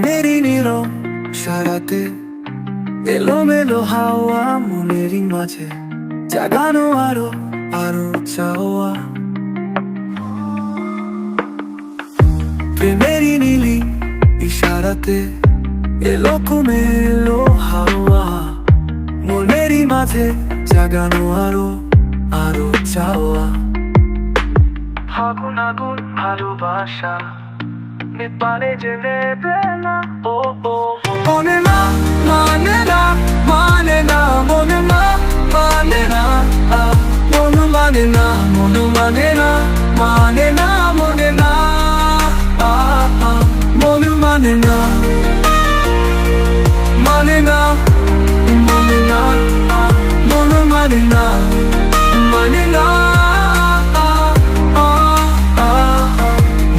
Mary নীরব সারাতে এলোমেলো হাওয়া মনেরই মাঝে জাগানো আরো আরো চাওয়া। প্রেমেরই নীলি ইশারাতে এলো কমেলো হাওয়া মনেরই মাঝে জাগানো আরো আরো চাওয়া। আগুন আগুন ভালোবাসা পারে যে নেবে না, ও ও মনে না মানে না মানে না মনে না মানে না মন মানে না মন মানে না মানে না মনে না মন মানে না মানে না মানে না মন মানে না মানে না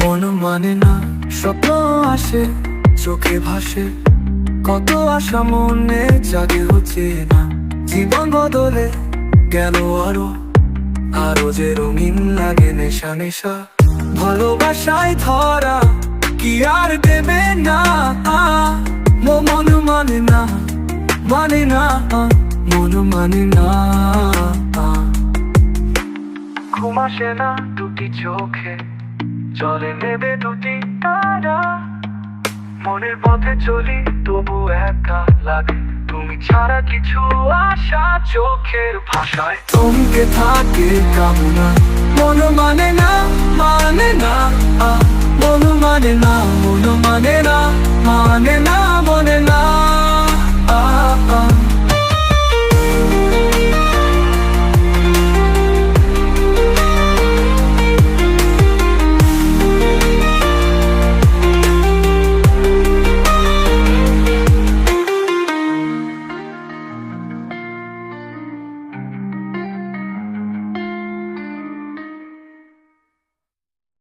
মন মানে না। স্বপ্ন আসে চোখে ভাসে কত আশা মনে জাগে হচ্ছে না, জীবন বদলে গেল আরো আরো যে রঙিন লাগে নেশা নেশা। ভালোবাসায় ধরা কি আর দেবে না, মন মানে না মানে না মন মানে না। ঘুম আসে না দুটি চোখে চলে নেবে দুটি তারা, মনের পথে চলি তবু একা লাগে তুমি ছাড়া কিছু আশা চোখের ভাষায় থমকে থাকে কামনা। মন মানে না মানে না মন মানে না মন মানে না মানে না মন